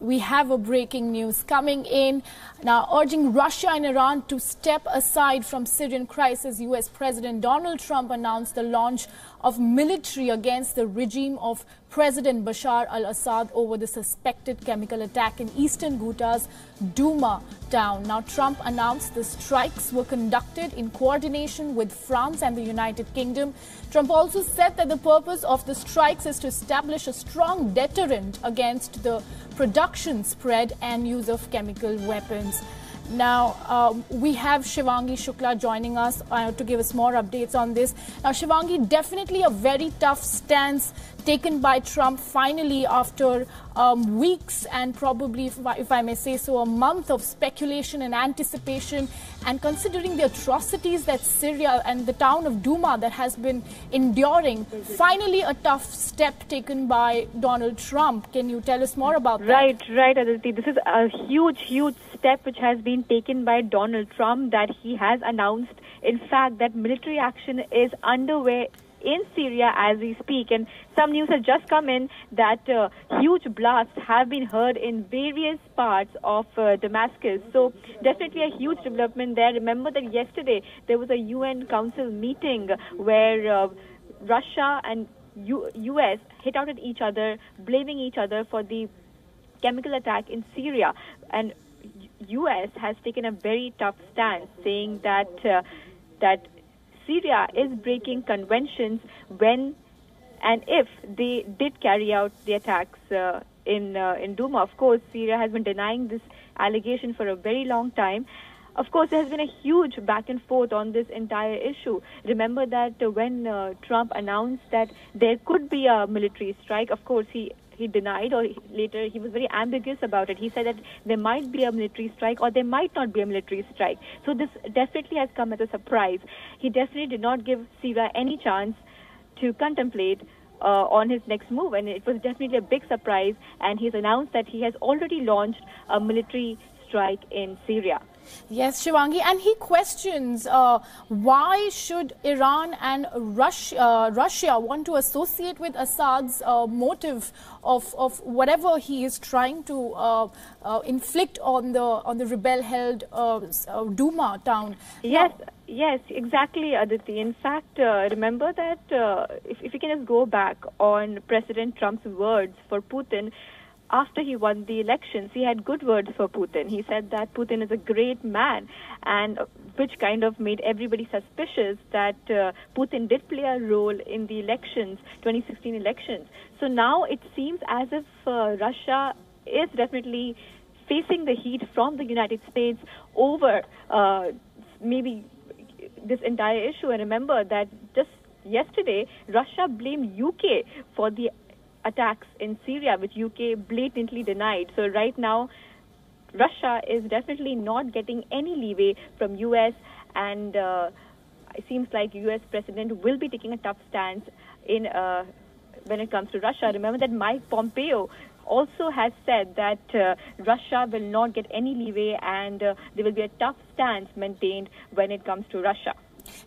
we have a breaking news coming in now, urging Russia and Iran to step aside from Syrian crisis. U.S. President Donald Trump announced the launch of military against the regime of President Bashar al-Assad over the suspected chemical attack in eastern Ghouta's Douma town. Now, Trump announced the strikes were conducted in coordination with France and the United Kingdom. Trump also said that the purpose of the strikes is to establish a strong deterrent against the production, spread and use of chemical weapons. Now, we have Shivangi Shukla joining us to give us more updates on this. Now, Shivangi, definitely a very tough stance taken by Trump finally after weeks and probably, if I may say so, a month of speculation and anticipation, and considering the atrocities that Syria and the town of Douma that has been enduring. Finally, a tough step taken by Donald Trump. Can you tell us more about that? Right, Aditi. This is a huge step which has been taken by Donald Trump, that he has announced, in fact, that military action is underway in Syria as we speak. And some news has just come in that huge blasts have been heard in various parts of Damascus. So definitely a huge development there. Remember that yesterday there was a UN Council meeting where Russia and US hit out at each other, blaming each other for the chemical attack in Syria. And US has taken a very tough stance, saying that Syria is breaking conventions when and if they did carry out the attacks in Douma. Of course, Syria has been denying this allegation for a very long time. Of course, there has been a huge back and forth on this entire issue. Remember that when Trump announced that there could be a military strike, of course, he denied, or later he was very ambiguous about it. He said that there might be a military strike or there might not be a military strike. So this definitely has come as a surprise. He definitely did not give Syria any chance to contemplate on his next move, and it was definitely a big surprise. And he's announced that he has already launched a military strike in Syria. Yes, Shivangi, and he questions why should Iran and Russia want to associate with Assad's motive of whatever he is trying to inflict on the rebel-held Douma town. Yes, exactly, Aditi. In fact, remember that if you can just go back on President Trump's words for Putin. After he won the elections, he had good words for Putin. He said that Putin is a great man, and which kind of made everybody suspicious that Putin did play a role in the elections, 2016 elections. So now it seems as if Russia is definitely facing the heat from the United States over maybe this entire issue. And remember that just yesterday, Russia blamed UK for the attacks in Syria, which UK blatantly denied. So right now, Russia is definitely not getting any leeway from US, and it seems like US president will be taking a tough stance in when it comes to Russia. Remember that Mike Pompeo also has said that Russia will not get any leeway, and there will be a tough stance maintained when it comes to Russia.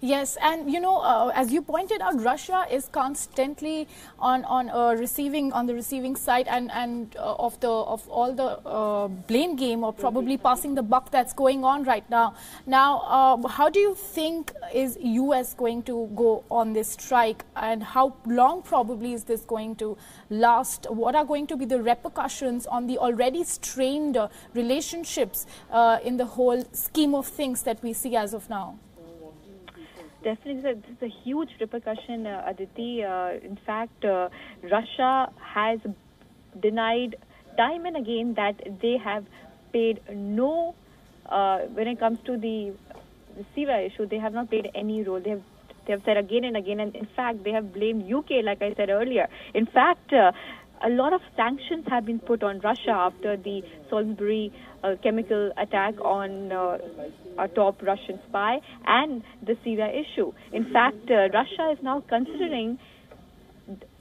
Yes, and you know, as you pointed out, Russia is constantly on the receiving side and of all the blame game, or probably passing the buck that's going on right now. Now, how do you think is US going to go on this strike, and how long probably is this going to last? What are going to be the repercussions on the already strained relationships in the whole scheme of things that we see as of now? Definitely, this is a huge repercussion, Aditi. In fact, Russia has denied time and again that they have paid no, when it comes to the Syria issue, they have not played any role. They have said again and again, and in fact, they have blamed UK, like I said earlier. In fact, a lot of sanctions have been put on Russia after the Salisbury chemical attack on a top Russian spy and the Syria issue. In fact, Russia is now considering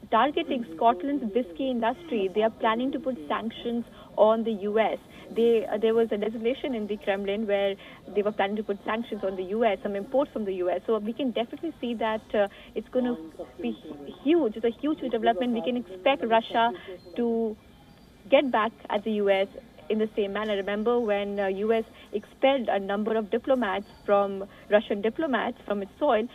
targeting Scotland's whiskey industry. They are planning to put sanctions on the US. There was a legislation in the Kremlin where they were planning to put sanctions on the US, some imports from the US. So we can definitely see that it's going to be huge. It's a huge development. We can expect Russia to get back at the U.S. in the same manner. Remember when U.S. expelled a number of Russian diplomats from its soil,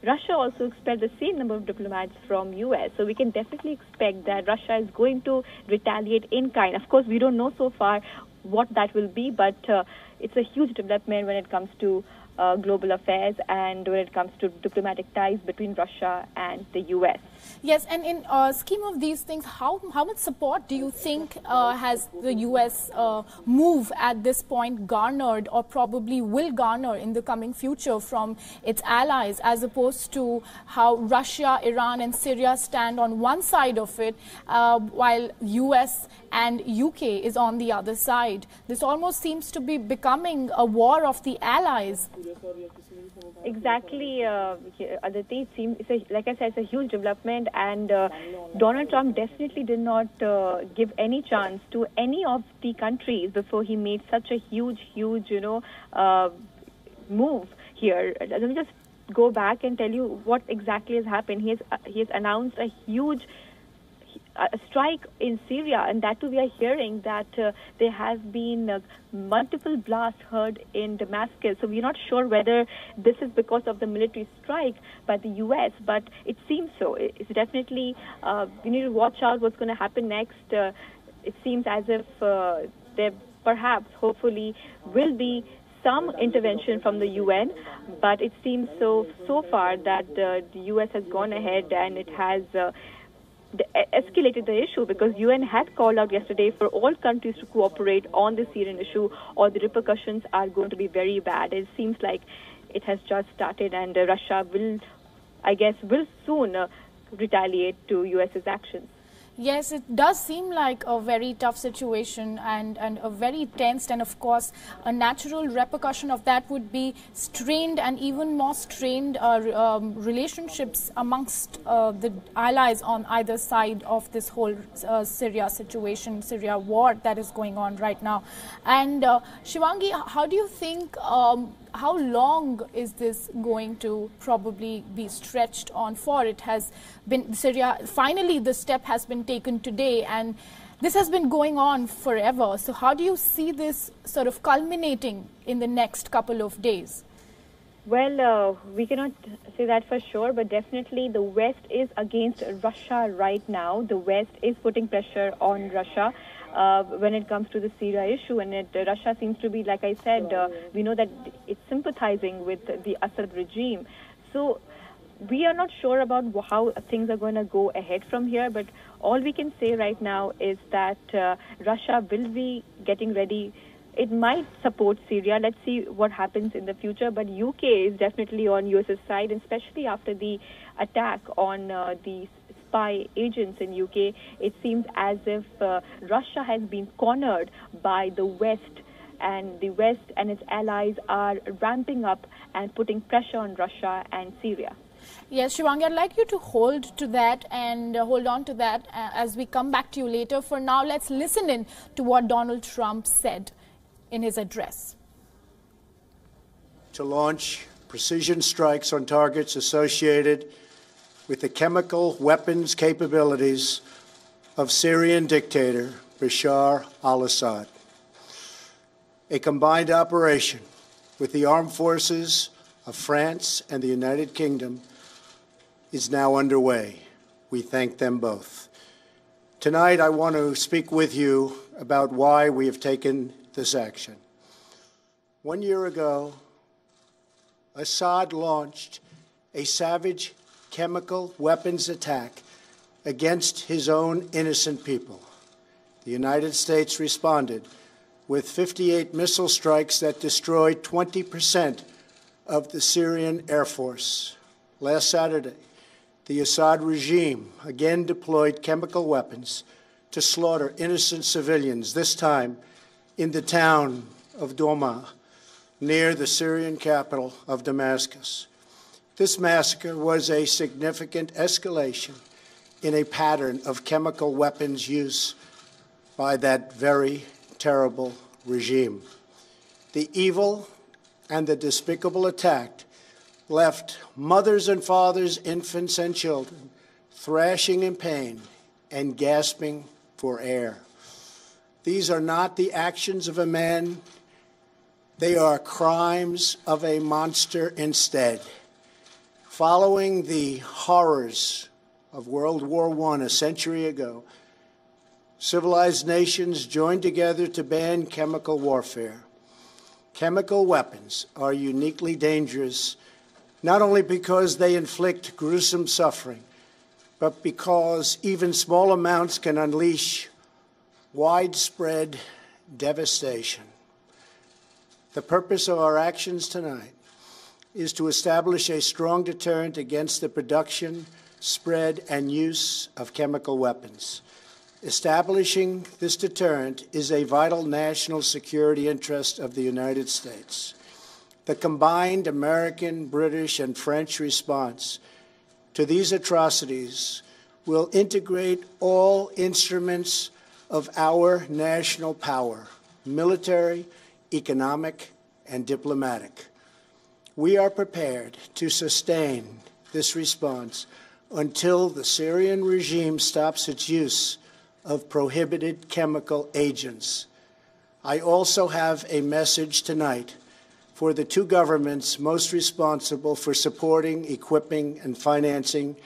Russia also expelled the same number of diplomats from U.S. So we can definitely expect that Russia is going to retaliate in kind. Of course, we don't know so far what that will be, but it's a huge development when it comes to global affairs and when it comes to diplomatic ties between Russia and the U.S. Yes, and in scheme of these things, how much support do you think has the U.S. move at this point garnered or probably will garner in the coming future from its allies, as opposed to how Russia, Iran and Syria stand on one side of it, while U.S. and UK is on the other side? This almost seems to be becoming a war of the allies. Exactly, Aditi. Like I said, it's a huge development, and Donald Trump definitely did not give any chance to any of the countries before he made such a huge, move here. Let me just go back and tell you what exactly has happened. He has announced a huge strike in Syria, and that too we are hearing that there has been multiple blasts heard in Damascus. So we're not sure whether this is because of the military strike by the U.S., but it seems so. It's definitely, we need to watch out what's going to happen next. It seems as if there perhaps, hopefully, will be some intervention from the UN, but it seems so far that the U.S. has gone ahead and it has escalated the issue, because UN had called out yesterday for all countries to cooperate on the Syrian issue, or the repercussions are going to be very bad. It seems like it has just started, and Russia will soon retaliate to US's actions. Yes, it does seem like a very tough situation and a very tense, and of course a natural repercussion of that would be strained and even more strained relationships amongst the allies on either side of this whole Syria situation, Syria war that is going on right now. And Shivangi, how do you think, how long is this going to probably be stretched on for? It has been Syria, finally the step has been taken today, and this has been going on forever. So how do you see this sort of culminating in the next couple of days? Well, we cannot say that for sure, but definitely the West is against Russia right now. The West is putting pressure on Russia when it comes to the Syria issue, and Russia seems to be, like I said, we know that it's sympathizing with the Assad regime. So we are not sure about how things are going to go ahead from here, but all we can say right now is that Russia will be getting ready. It might support Syria. Let's see what happens in the future, but UK is definitely on US's side, and especially after the attack on the spy agents in UK, it seems as if Russia has been cornered by the West, and the West and its allies are ramping up and putting pressure on Russia and Syria. Yes, Shivangi, I'd like you to hold to that and hold on to that as we come back to you later. For now, let's listen in to what Donald Trump said in his address. To launch precision strikes on targets associated with the chemical weapons capabilities of Syrian dictator Bashar al-Assad. A combined operation with the armed forces of France and the United Kingdom is now underway. We thank them both. Tonight, I want to speak with you about why we have taken this action. 1 year ago, Assad launched a savage chemical weapons attack against his own innocent people. The United States responded with 58 missile strikes that destroyed 20% of the Syrian Air Force. Last Saturday, the Assad regime again deployed chemical weapons to slaughter innocent civilians, this time in the town of Douma, near the Syrian capital of Damascus. This massacre was a significant escalation in a pattern of chemical weapons use by that very terrible regime. The evil and the despicable attack left mothers and fathers, infants and children thrashing in pain and gasping for air. These are not the actions of a man. They are crimes of a monster instead. Following the horrors of World War I a century ago, civilized nations joined together to ban chemical warfare. Chemical weapons are uniquely dangerous, not only because they inflict gruesome suffering, but because even small amounts can unleash widespread devastation. The purpose of our actions tonight is to establish a strong deterrent against the production, spread, and use of chemical weapons. Establishing this deterrent is a vital national security interest of the United States. The combined American, British, and French response to these atrocities will integrate all instruments of our national power, military, economic, and diplomatic. We are prepared to sustain this response until the Syrian regime stops its use of prohibited chemical agents. I also have a message tonight for the two governments most responsible for supporting, equipping, and financing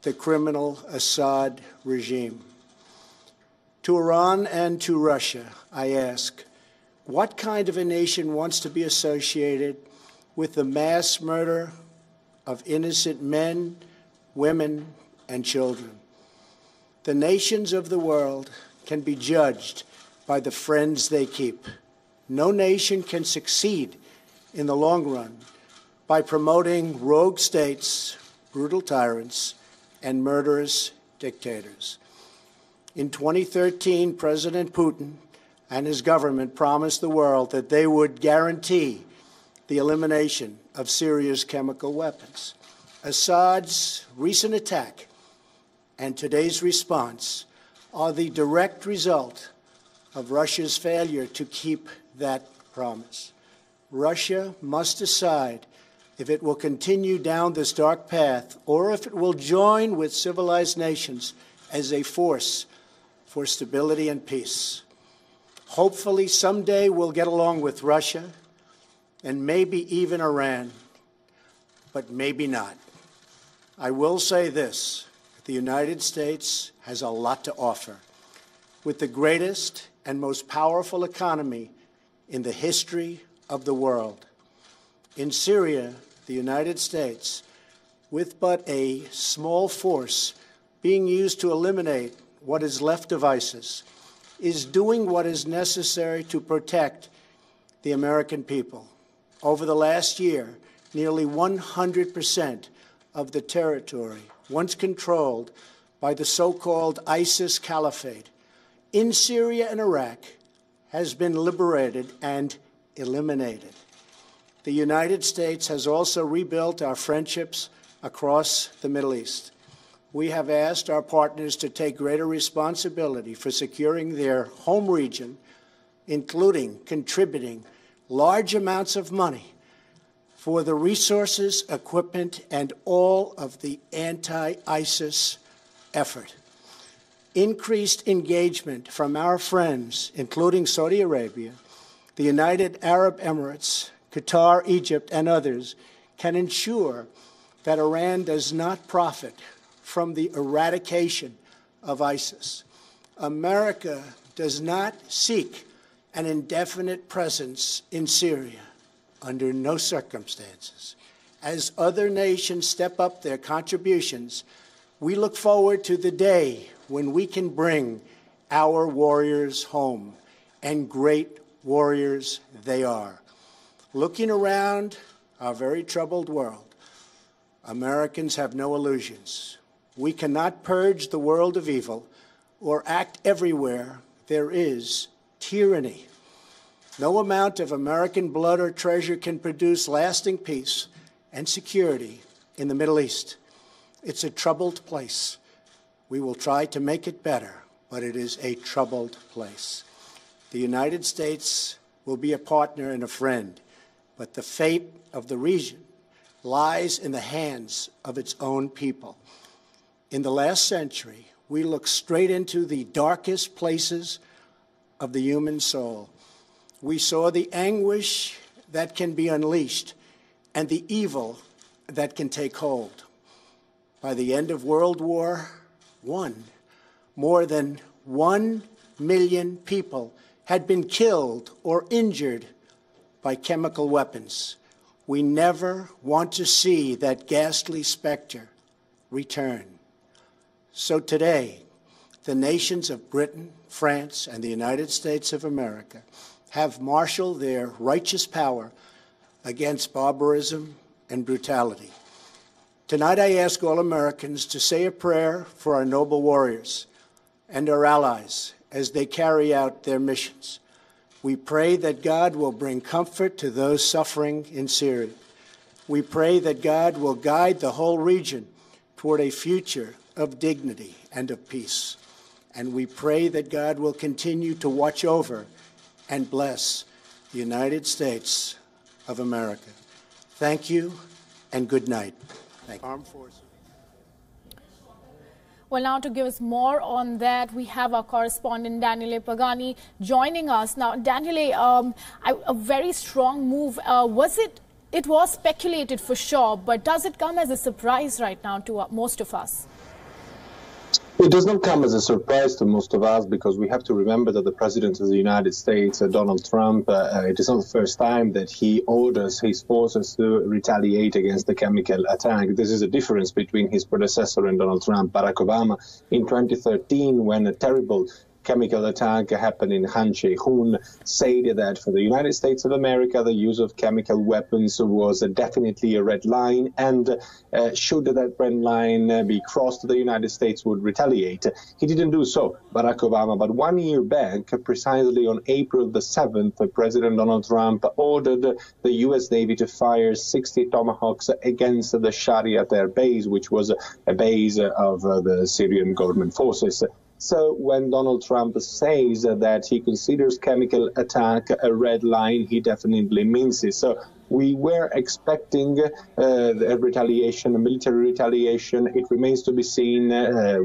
the criminal Assad regime. To Iran and to Russia, I ask, what kind of a nation wants to be associated with the mass murder of innocent men, women, and children? The nations of the world can be judged by the friends they keep. No nation can succeed in the long run by promoting rogue states, brutal tyrants, and murderous dictators. In 2013, President Putin and his government promised the world that they would guarantee the elimination of Syria's chemical weapons. Assad's recent attack and today's response are the direct result of Russia's failure to keep that promise. Russia must decide if it will continue down this dark path or if it will join with civilized nations as a force for stability and peace. Hopefully, someday we'll get along with Russia and maybe even Iran, but maybe not. I will say this. The United States has a lot to offer. With the greatest and most powerful economy in the history of the world. In Syria, the United States, with but a small force being used to eliminate what is left of ISIS, is doing what is necessary to protect the American people. Over the last year, nearly 100% of the territory once controlled by the so-called ISIS Caliphate in Syria and Iraq has been liberated and eliminated. The United States has also rebuilt our friendships across the Middle East. We have asked our partners to take greater responsibility for securing their home region, including contributing large amounts of money for the resources, equipment, and all of the anti-ISIS effort. Increased engagement from our friends, including Saudi Arabia, the United Arab Emirates, Qatar, Egypt, and others, can ensure that Iran does not profit from the eradication of ISIS. America does not seek an indefinite presence in Syria under no circumstances. As other nations step up their contributions, we look forward to the day when we can bring our warriors home, and great warriors they are. Looking around our very troubled world, Americans have no illusions. We cannot purge the world of evil or act everywhere there is tyranny. No amount of American blood or treasure can produce lasting peace and security in the Middle East. It's a troubled place. We will try to make it better, but it is a troubled place. The United States will be a partner and a friend, but the fate of the region lies in the hands of its own people. In the last century, we looked straight into the darkest places of the human soul. We saw the anguish that can be unleashed and the evil that can take hold. By the end of World War I, more than 1 million people had been killed or injured by chemical weapons. We never want to see that ghastly specter return. So today, the nations of Britain, France, and the United States of America have marshaled their righteous power against barbarism and brutality. Tonight I ask all Americans to say a prayer for our noble warriors and our allies as they carry out their missions. We pray that God will bring comfort to those suffering in Syria. We pray that God will guide the whole region toward a future of dignity and of peace. And we pray that God will continue to watch over and bless the United States of America. Thank you and good night. Thank you. Armed Forces. Well, now to give us more on that, we have our correspondent Daniele Pagani joining us. Now, Daniele, a very strong move. It was speculated for sure, but does it come as a surprise right now to most of us? It does not come as a surprise to most of us, because we have to remember that the President of the United States, Donald Trump, it is not the first time that he orders his forces to retaliate against the chemical attack. This is a difference between his predecessor and Donald Trump. Barack Obama, in 2013, when a terrible chemical attack happened in Han Che-hun, said that for the United States of America, the use of chemical weapons was definitely a red line, and should that red line be crossed, the United States would retaliate. He didn't do so, Barack Obama, but 1 year back, precisely on April the 7th, President Donald Trump ordered the U.S. Navy to fire 60 Tomahawks against the Shariat Air Base, which was a base of the Syrian government forces. So when Donald Trump says that he considers chemical attack a red line, he definitely means it. So we were expecting a retaliation, a military retaliation. It remains to be seen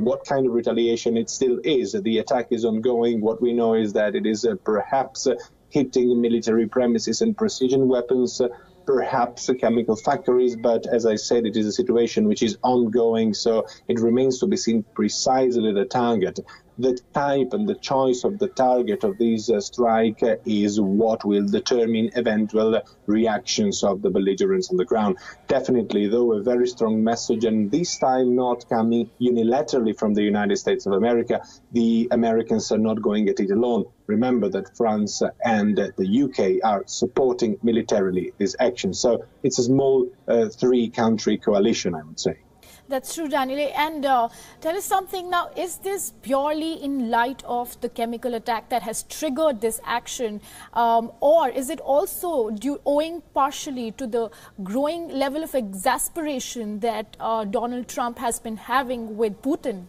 what kind of retaliation it still is. The attack is ongoing. What we know is that it is perhaps hitting military premises and precision weapons, perhaps chemical factories, but as I said, it is a situation which is ongoing, so it remains to be seen precisely the target. The type and the choice of the target of this strike is what will determine eventual reactions of the belligerents on the ground. Definitely, though, a very strong message, and this time not coming unilaterally from the United States of America. The Americans are not going at it alone. Remember that France and the UK are supporting militarily this action. So it's a small three-country coalition, I would say. That's true, Daniele. And tell us something now, is this purely in light of the chemical attack that has triggered this action, or is it also owing partially to the growing level of exasperation that Donald Trump has been having with Putin?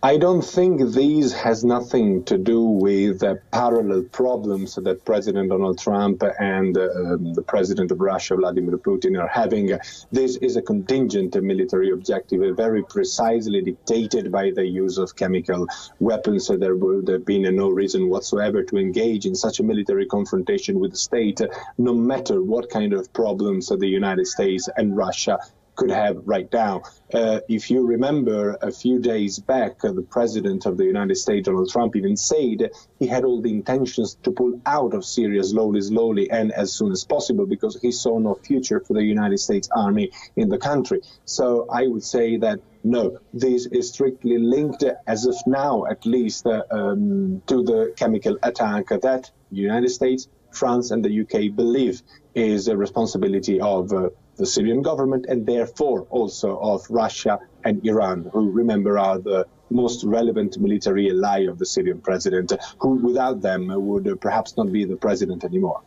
I don't think this has nothing to do with parallel problems that President Donald Trump and the President of Russia, Vladimir Putin, are having. This is a contingent military objective, very precisely dictated by the use of chemical weapons. So there would have been no reason whatsoever to engage in such a military confrontation with the state, no matter what kind of problems the United States and Russia could have right now. If you remember, a few days back, the President of the United States, Donald Trump, even said he had all the intentions to pull out of Syria slowly, and as soon as possible, because he saw no future for the United States Army in the country. So I would say that no, this is strictly linked, as of now at least, to the chemical attack that the United States, France and the UK believe is a responsibility of the Syrian government, and therefore also of Russia and Iran, who, remember, are the most relevant military ally of the Syrian president, who without them would perhaps not be the president anymore.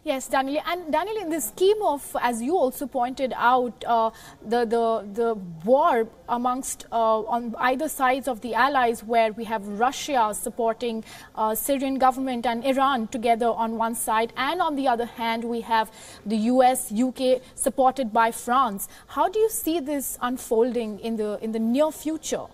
Yes, Daniel. And Daniel, in the scheme of, as you also pointed out, the war amongst on either sides of the allies, where we have Russia supporting Syrian government and Iran together on one side, and on the other hand we have the US, UK supported by France. How do you see this unfolding in the near future?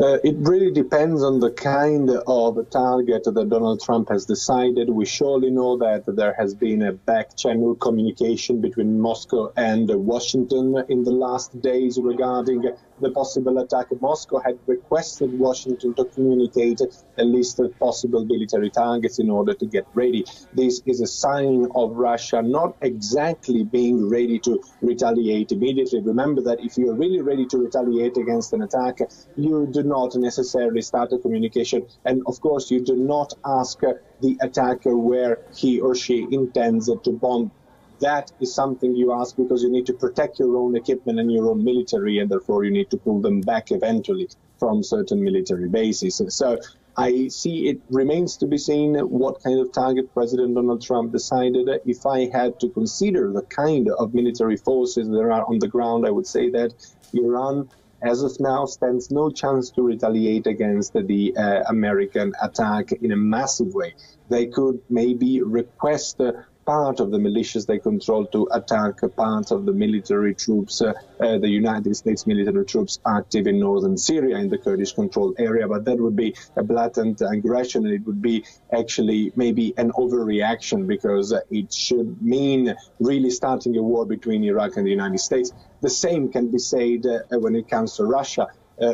It really depends on the kind of target that Donald Trump has decided. We surely know that there has been a back-channel communication between Moscow and Washington in the last days regarding the possible attack. Moscow had requested Washington to communicate a list of possible military targets in order to get ready. This is a sign of Russia not exactly being ready to retaliate immediately. Remember that if you're really ready to retaliate against an attack, you do not necessarily start a communication. And of course, you do not ask the attacker where he or she intends to bomb. That is something you ask because you need to protect your own equipment and your own military, and therefore you need to pull them back eventually from certain military bases. So I see it remains to be seen what kind of target President Donald Trump decided. If I had to consider the kind of military forces there are on the ground, I would say that Iran, as of now, stands no chance to retaliate against the American attack in a massive way. They could maybe request part of the militias they control to attack part of the military troops, the United States military troops active in northern Syria in the Kurdish-controlled area. But that would be a blatant aggression, and it would be actually maybe an overreaction because it should mean really starting a war between Iraq and the United States. The same can be said when it comes to Russia.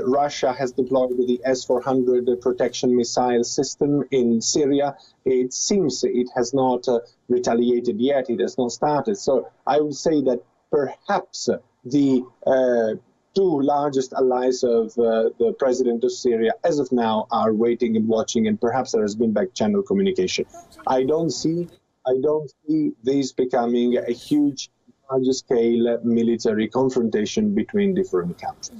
Russia has deployed the S-400 protection missile system in Syria. It seems it has not retaliated yet. It has not started. So I would say that perhaps the two largest allies of the president of Syria, as of now, are waiting and watching, and perhaps there has been back-channel communication. I don't see this becoming a huge, large-scale military confrontation between different countries.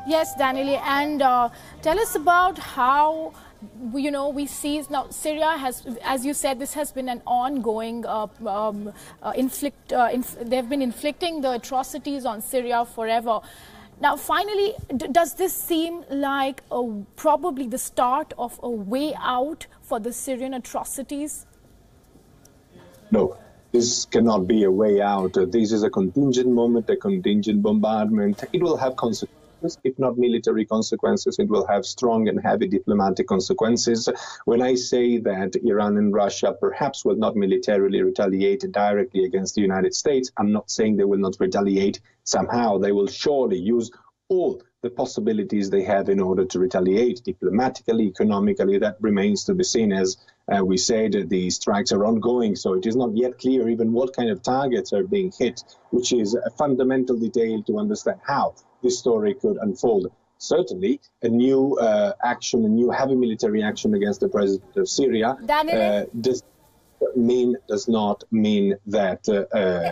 Yes, Daniele, and tell us about how, we see now Syria has, as you said, this has been an ongoing, they've been inflicting the atrocities on Syria forever. Now, finally, does this seem like probably the start of a way out for the Syrian atrocities? No. This cannot be a way out. This is a contingent moment, a contingent bombardment. It will have consequences. If not military consequences, it will have strong and heavy diplomatic consequences. When I say that Iran and Russia perhaps will not militarily retaliate directly against the United States, I'm not saying they will not retaliate somehow. They will surely use all the possibilities they have in order to retaliate diplomatically, economically. That remains to be seen. As we said, the strikes are ongoing, so it is not yet clear even what kind of targets are being hit, which is a fundamental detail to understand how this story could unfold. Certainly, a new action, a new heavy military action against the president of Syria does not mean that this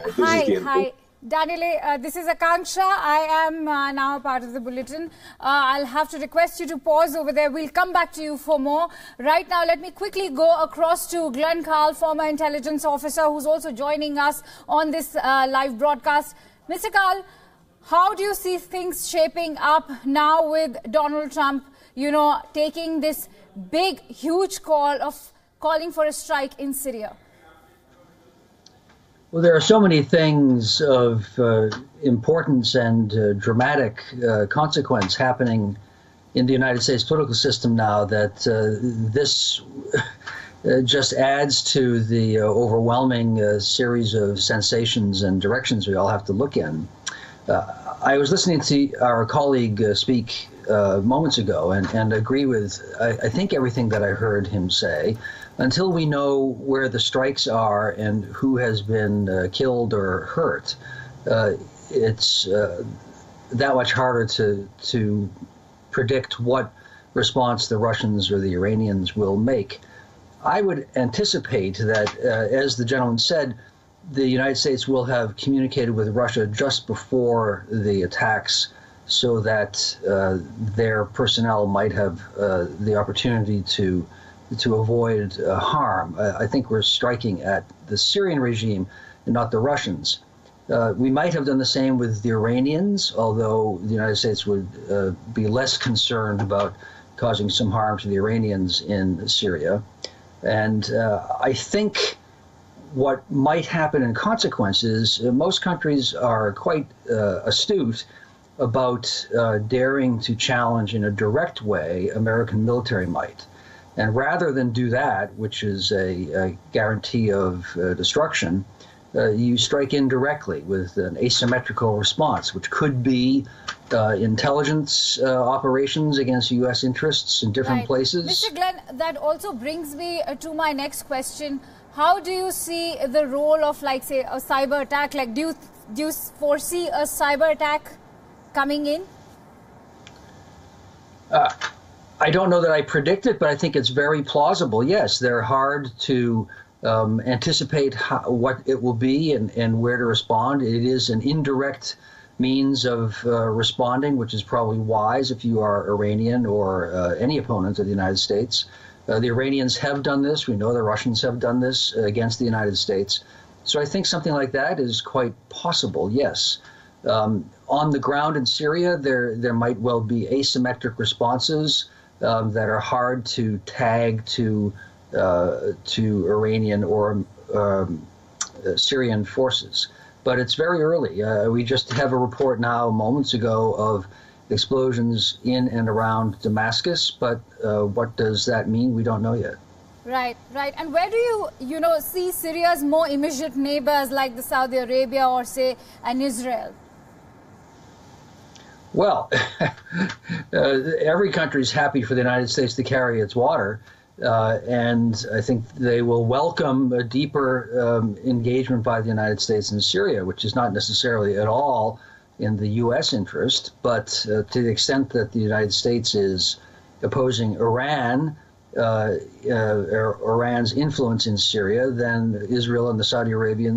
is the end. Hi. Daniele, this is Akanksha. I am now part of the bulletin. I'll have to request you to pause over there. We'll come back to you for more. Right now, let me quickly go across to Glenn Carl, former intelligence officer, who's also joining us on this live broadcast. Mr. Carl, how do you see things shaping up now with Donald Trump, taking this big, huge call of calling for a strike in Syria? Well, there are so many things of importance and dramatic consequence happening in the United States political system now that this just adds to the overwhelming series of sensations and directions we all have to look in. I was listening to our colleague speak moments ago and agree with, I think, everything that I heard him say. Until we know where the strikes are and who has been killed or hurt, it's that much harder to predict what response the Russians or the Iranians will make. I would anticipate that, as the gentleman said, the United States will have communicated with Russia just before the attacks so that their personnel might have the opportunity to avoid harm. I think we're striking at the Syrian regime and not the Russians. We might have done the same with the Iranians, although the United States would be less concerned about causing some harm to the Iranians in Syria. And I think what might happen in consequence is most countries are quite astute about daring to challenge in a direct way American military might. And rather than do that, which is a guarantee of destruction, you strike indirectly with an asymmetrical response, which could be intelligence operations against U.S. interests in different places. Mr. Glenn, that also brings me to my next question. How do you see the role of, like, say, a cyber attack? Like, do you foresee a cyber attack coming in? I don't know that I predict it, but I think it's very plausible. Yes, they're hard to anticipate what it will be and where to respond. It is an indirect means of responding, which is probably wise if you are Iranian or any opponent of the United States. The Iranians have done this. We know the Russians have done this against the United States. So I think something like that is quite possible, yes. On the ground in Syria, there might well be asymmetric responses that are hard to tag to Iranian or Syrian forces. But it's very early. We just have a report now moments ago of explosions in and around Damascus, but what does that mean? We don't know yet. Right, right. And where do you see Syria's more immediate neighbors like the Saudi Arabia or, say, an Israel? Well, every country is happy for the United States to carry its water, and I think they will welcome a deeper engagement by the United States in Syria, which is not necessarily at all in the U.S. interest, but to the extent that the United States is opposing Iran, Iran's influence in Syria, then Israel and the Saudi Arabia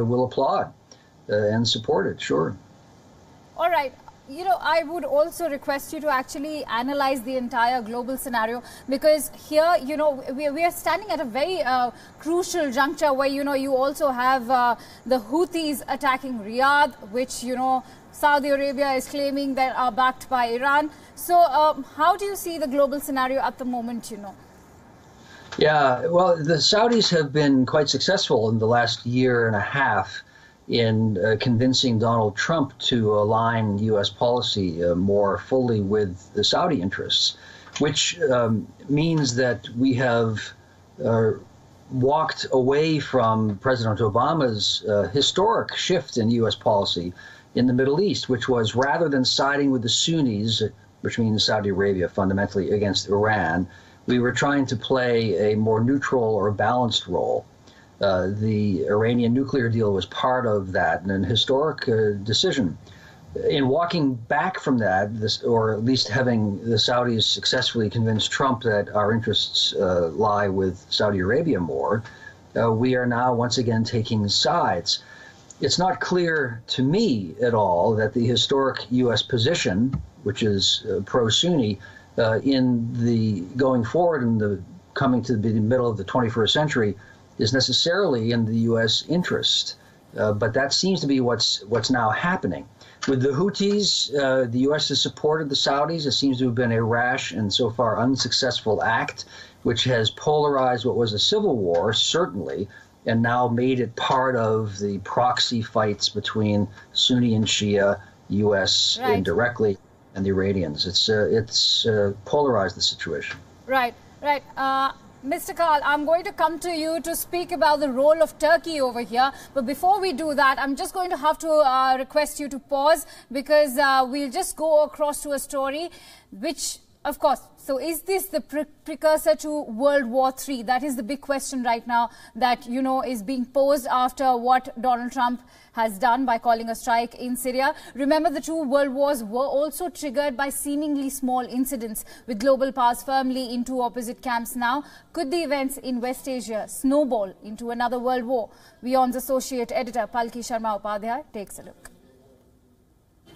will applaud and support it, sure. All right. I would also request you to actually analyze the entire global scenario, because here, we are standing at a very crucial juncture where, you also have the Houthis attacking Riyadh, which, Saudi Arabia is claiming that are backed by Iran. So how do you see the global scenario at the moment, Yeah, well, the Saudis have been quite successful in the last year and a half in convincing Donald Trump to align U.S. policy more fully with the Saudi interests, which means that we have walked away from President Obama's historic shift in U.S. policy in the Middle East, which was rather than siding with the Sunnis, which means Saudi Arabia fundamentally, against Iran, we were trying to play a more neutral or balanced role. The Iranian nuclear deal was part of that, and an historic decision. In walking back from that, or at least having the Saudis successfully convince Trump that our interests lie with Saudi Arabia more, we are now once again taking sides. It's not clear to me at all that the historic U.S. position, which is pro-Sunni, in the going forward in the coming to the middle of the 21st century, is necessarily in the U.S. interest, but that seems to be what's now happening. With the Houthis, the U.S. has supported the Saudis. It seems to have been a rash and so far unsuccessful act, which has polarized what was a civil war, certainly, and now made it part of the proxy fights between Sunni and Shia, U.S. indirectly, and the Iranians. It's polarized the situation. Right, right. Mr. Karl, I'm going to come to you to speak about the role of Turkey over here. But before we do that, I'm just going to have to request you to pause, because we'll just go across to a story which, of course, so is this the precursor to World War III? That is the big question right now that, is being posed after what Donald Trump has done by calling a strike in Syria. Remember, the two world wars were also triggered by seemingly small incidents, with global powers firmly in two opposite camps now. Could the events in West Asia snowball into another world war? WION's associate editor Palki Sharma Upadhyay takes a look.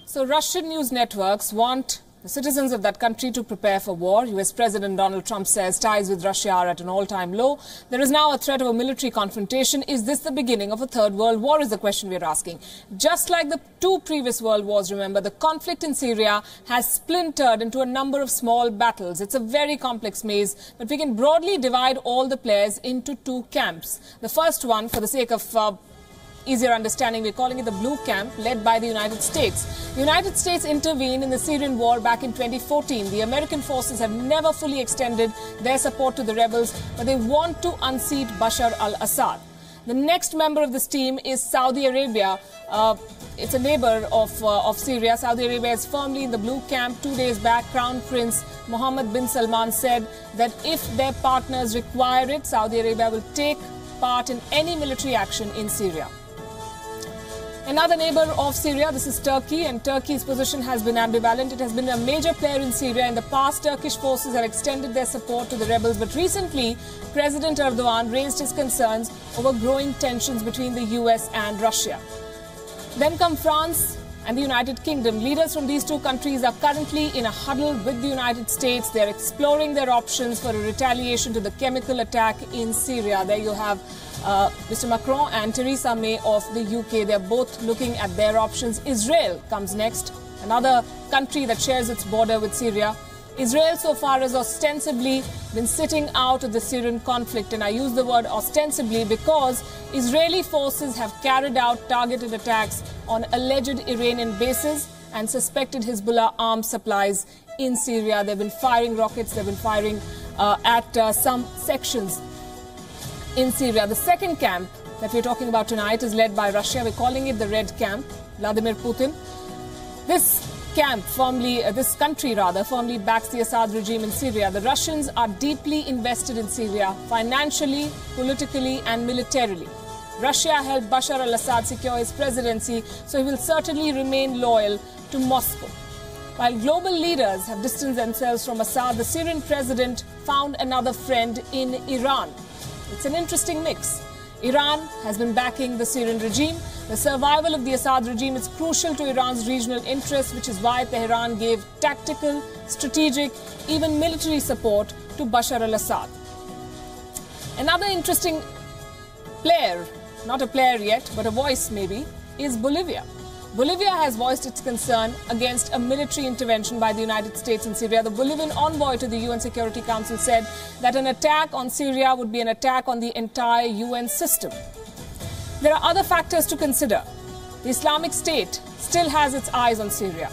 So Russian news networks want the citizens of that country to prepare for war. US President Donald Trump says ties with Russia are at an all-time low. There is now a threat of a military confrontation. Is this the beginning of a third world war, is the question we're asking. Just like the two previous world wars, remember, the conflict in Syria has splintered into a number of small battles. It's a very complex maze, but we can broadly divide all the players into two camps. The first one, for the sake of easier understanding, we're calling it the blue camp, led by the United States. The United States intervened in the Syrian war back in 2014. The American forces have never fully extended their support to the rebels, but they want to unseat Bashar al-Assad. The next member of this team is Saudi Arabia. It's a neighbor of Syria. Saudi Arabia is firmly in the blue camp. 2 days back, Crown Prince Mohammed bin Salman said that if their partners require it, Saudi Arabia will take part in any military action in Syria. Another neighbor of Syria, this is Turkey, and Turkey's position has been ambivalent. It has been a major player in Syria. In the past, Turkish forces have extended their support to the rebels, but recently, President Erdogan raised his concerns over growing tensions between the US and Russia. Then come France and the United Kingdom. Leaders from these two countries are currently in a huddle with the United States. They're exploring their options for a retaliation to the chemical attack in Syria. There you have Mr. Macron and Theresa May of the UK. They're both looking at their options. Israel comes next, another country that shares its border with Syria. Israel so far has ostensibly been sitting out of the Syrian conflict, and I use the word ostensibly because Israeli forces have carried out targeted attacks on alleged Iranian bases and suspected Hezbollah arms supplies in Syria. They've been firing rockets, they've been firing at some sections in Syria. The second camp that we're talking about tonight is led by Russia. We're calling it the Red Camp, Vladimir Putin. This country firmly backs the Assad regime in Syria. The Russians are deeply invested in Syria, financially, politically, and militarily. Russia helped Bashar al-Assad secure his presidency, so he will certainly remain loyal to Moscow. While global leaders have distanced themselves from Assad, the Syrian president found another friend in Iran. It's an interesting mix. Iran has been backing the Syrian regime. The survival of the Assad regime is crucial to Iran's regional interests, which is why Tehran gave tactical, strategic, even military support to Bashar al-Assad. Another interesting player, not a player yet, but a voice maybe, is Bolivia. Bolivia has voiced its concern against a military intervention by the United States in Syria. The Bolivian envoy to the UN Security Council said that an attack on Syria would be an attack on the entire UN system. There are other factors to consider. The Islamic State still has its eyes on Syria.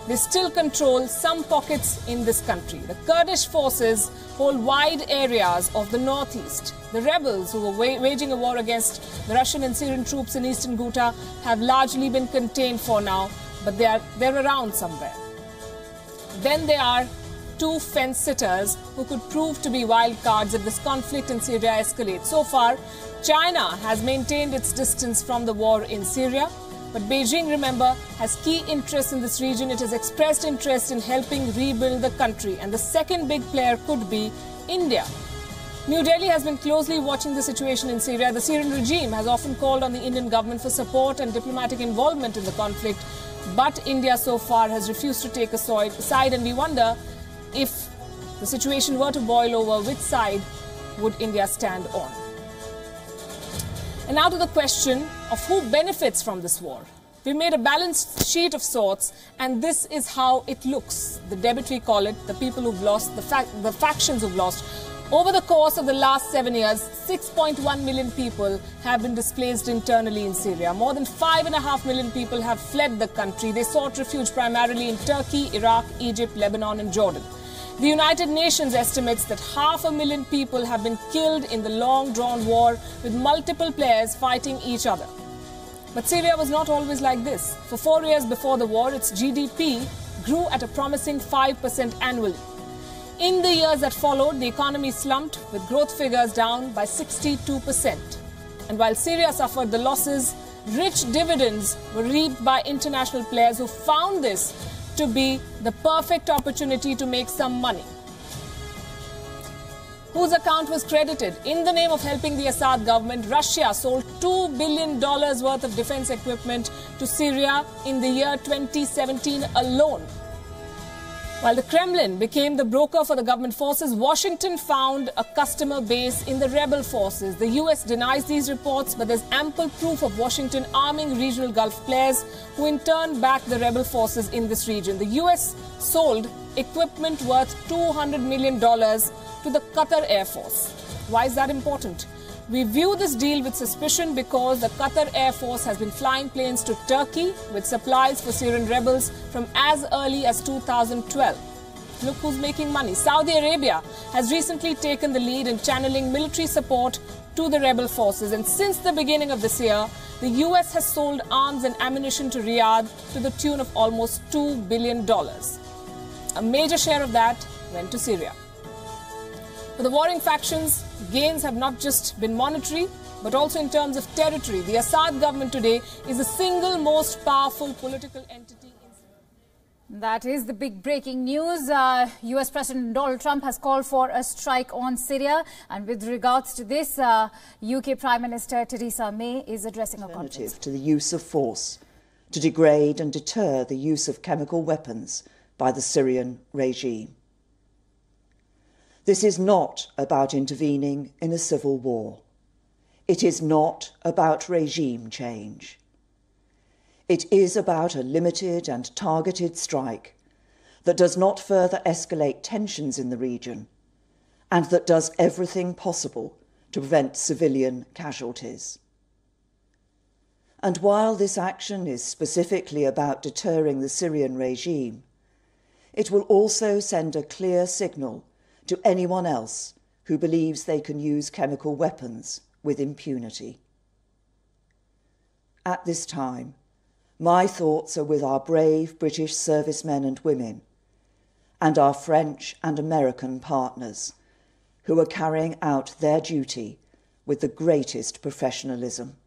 They still control some pockets in this country. The Kurdish forces hold wide areas of the northeast. The rebels who were waging a war against the Russian and Syrian troops in eastern Ghouta have largely been contained for now, but they're around somewhere. Then there are two fence-sitters who could prove to be wild cards if this conflict in Syria escalates. So far, China has maintained its distance from the war in Syria. But Beijing, remember, has key interests in this region. It has expressed interest in helping rebuild the country. And the second big player could be India. New Delhi has been closely watching the situation in Syria. The Syrian regime has often called on the Indian government for support and diplomatic involvement in the conflict. But India so far has refused to take a side. And we wonder if the situation were to boil over, which side would India stand on? And now to the question of who benefits from this war. We made a balanced sheet of sorts, and this is how it looks. The debit, we call it, the people who've lost, the factions who've lost. Over the course of the last 7 years, 6.1 million people have been displaced internally in Syria. More than 5.5 million people have fled the country. They sought refuge primarily in Turkey, Iraq, Egypt, Lebanon, and Jordan. The United Nations estimates that 500,000 people have been killed in the long-drawn war, with multiple players fighting each other. But Syria was not always like this. For 4 years before the war, its GDP grew at a promising 5% annually. In the years that followed, the economy slumped, with growth figures down by 62%. And while Syria suffered the losses, rich dividends were reaped by international players who found this to be the perfect opportunity to make some money. Whose account was credited? In the name of helping the Assad government, Russia sold $2 billion worth of defense equipment to Syria in the year 2017 alone. While the Kremlin became the broker for the government forces, Washington found a customer base in the rebel forces. The US denies these reports, but there's ample proof of Washington arming regional Gulf players who in turn back the rebel forces in this region. The US sold equipment worth $200 million to the Qatar Air Force. Why is that important? We view this deal with suspicion because the Qatar Air Force has been flying planes to Turkey with supplies for Syrian rebels from as early as 2012. Look who's making money. Saudi Arabia has recently taken the lead in channeling military support to the rebel forces. And since the beginning of this year, the US has sold arms and ammunition to Riyadh to the tune of almost $2 billion. A major share of that went to Syria. For the warring factions, gains have not just been monetary, but also in terms of territory. The Assad government today is the single most powerful political entity in Syria. That is the big breaking news. US President Donald Trump has called for a strike on Syria. And with regards to this, UK Prime Minister Theresa May is addressing a conference. To the use of force to degrade and deter the use of chemical weapons by the Syrian regime. This is not about intervening in a civil war. It is not about regime change. It is about a limited and targeted strike that does not further escalate tensions in the region and that does everything possible to prevent civilian casualties. And while this action is specifically about deterring the Syrian regime, it will also send a clear signal to anyone else who believes they can use chemical weapons with impunity. At this time, my thoughts are with our brave British servicemen and women and our French and American partners who are carrying out their duty with the greatest professionalism.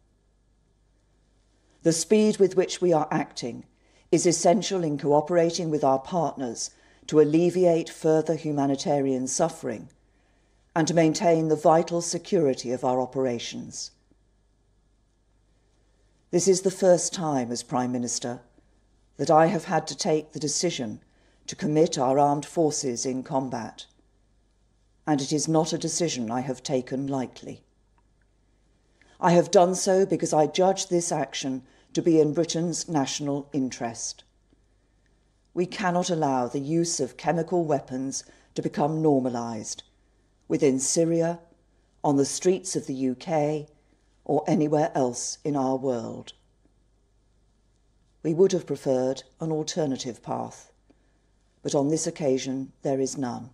The speed with which we are acting is essential in cooperating with our partners to alleviate further humanitarian suffering and to maintain the vital security of our operations. This is the first time as Prime Minister that I have had to take the decision to commit our armed forces in combat, and it is not a decision I have taken lightly. I have done so because I judge this action to be in Britain's national interest. We cannot allow the use of chemical weapons to become normalised within Syria, on the streets of the UK, or anywhere else in our world. We would have preferred an alternative path, but on this occasion there is none.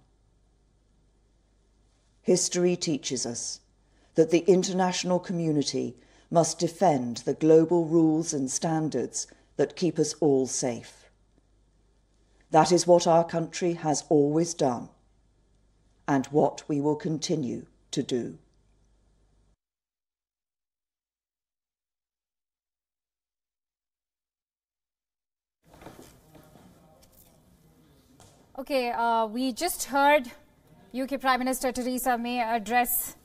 History teaches us that the international community must defend the global rules and standards that keep us all safe. That is what our country has always done, and what we will continue to do. Okay, we just heard UK Prime Minister Theresa May address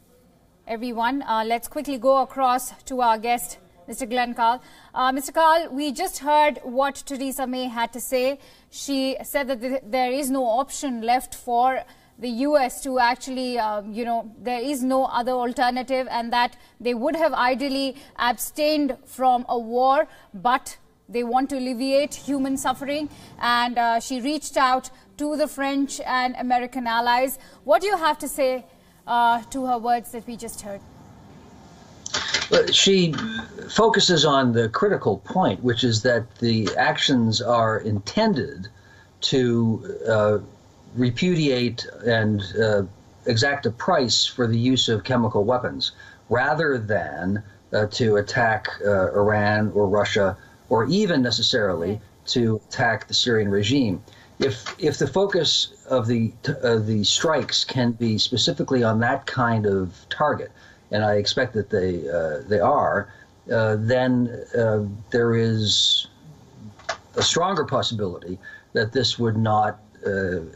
everyone. Let's quickly go across to our guest, Mr. Glenn Carl. Mr. Carl, we just heard what Theresa May had to say. She said that there is no option left for the US to actually, there is no other alternative, and that they would have ideally abstained from a war, but they want to alleviate human suffering. And she reached out to the French and American allies. What do you have to say to her words that we just heard? She focuses on the critical point, which is that the actions are intended to repudiate and exact a price for the use of chemical weapons, rather than to attack Iran or Russia, or even necessarily to attack the Syrian regime. If the focus of the strikes can be specifically on that kind of target, and I expect that they are, then there is a stronger possibility that this would not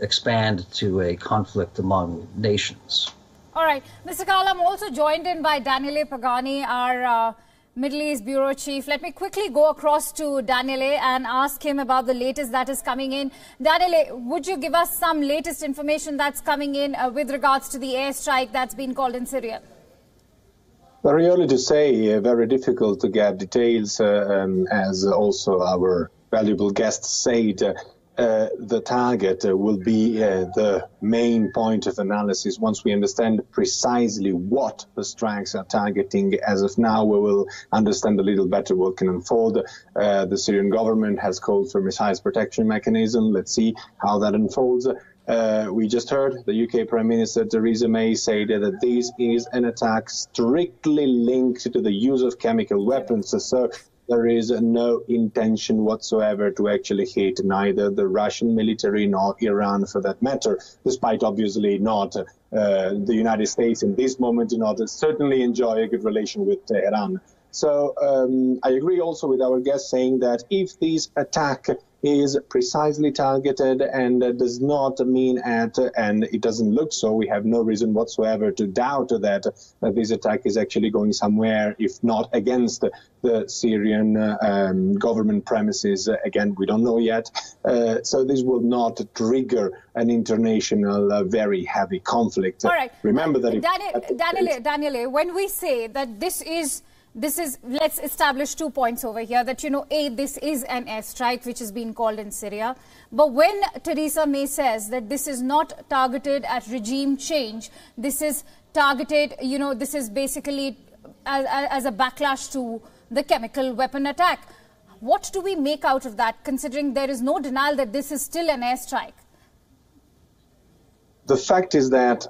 expand to a conflict among nations. All right. Mr. Carl, I'm also joined in by Daniele Pagani, our Middle East Bureau Chief. Let me quickly go across to Daniele and ask him about the latest that is coming in. Daniele, would you give us some latest information that's coming in with regards to the airstrike that's been called in Syria? Very early to say, very difficult to get details, as also our valuable guest said. The target will be the main point of analysis once we understand precisely what the strikes are targeting. As of now, we will understand a little better what can unfold. The Syrian government has called for missiles protection mechanism. Let's see how that unfolds. We just heard the UK Prime Minister Theresa May say that this is an attack strictly linked to the use of chemical weapons. So there is no intention whatsoever to actually hit neither the Russian military nor Iran for that matter, despite obviously not the United States in this moment do not certainly enjoy a good relation with Tehran. So I agree also with our guest saying that if this attack is precisely targeted and does not mean and it doesn't look so, we have no reason whatsoever to doubt that this attack is actually going somewhere, if not against the Syrian government premises. Again, we don't know yet. So this will not trigger an international very heavy conflict. All right. Remember that Daniele, when we say that this is, let's establish 2 points over here, that, this is an airstrike which is being called in Syria. But when Theresa May says that this is not targeted at regime change, this is targeted, this is basically as a backlash to the chemical weapon attack. What do we make out of that, considering there is no denial that this is still an airstrike? The fact is that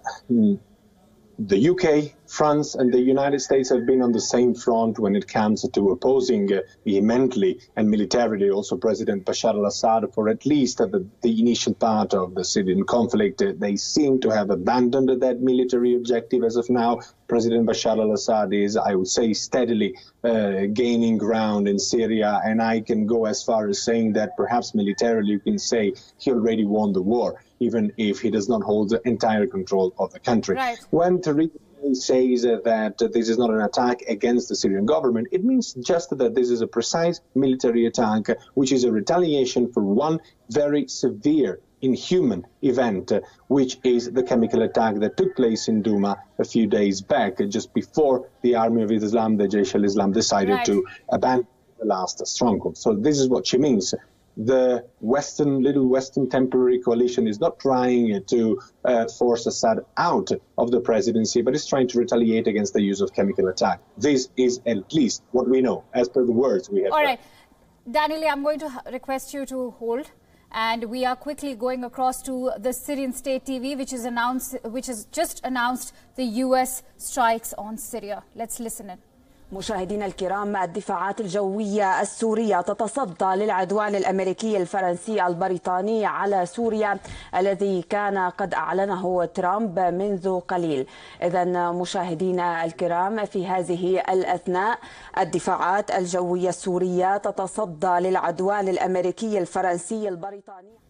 the UK, France and the United States have been on the same front when it comes to opposing vehemently and militarily also President Bashar al-Assad for at least the initial part of the Syrian conflict. They seem to have abandoned that military objective as of now. President Bashar al-Assad is, I would say, steadily gaining ground in Syria, and I can go as far as saying that perhaps militarily you can say he already won the war, even if he does not hold the entire control of the country. Right. When Theresa May says that this is not an attack against the Syrian government, it means just that this is a precise military attack, which is a retaliation for one very severe, inhuman event, which is the chemical attack that took place in Douma a few days back, just before the Army of Islam, the Jaish al-Islam, decided to abandon the last stronghold. So this is what she means. The little Western temporary coalition is not trying to force Assad out of the presidency, but is trying to retaliate against the use of chemical attack. This is at least what we know, as per the words we have. All right. Daniele, I'm going to request you to hold. And we are quickly going across to the Syrian State TV, which has just announced the US strikes on Syria. Let's listen in. مشاهدينا الكرام، الدفاعات الجوية السورية تتصدى للعدوان الأمريكي الفرنسي البريطاني على سوريا الذي كان قد أعلنه ترامب منذ قليل. إذن مشاهدينا الكرام، في هذه الأثناء الدفاعات الجوية السورية تتصدى للعدوان الأمريكي الفرنسي البريطاني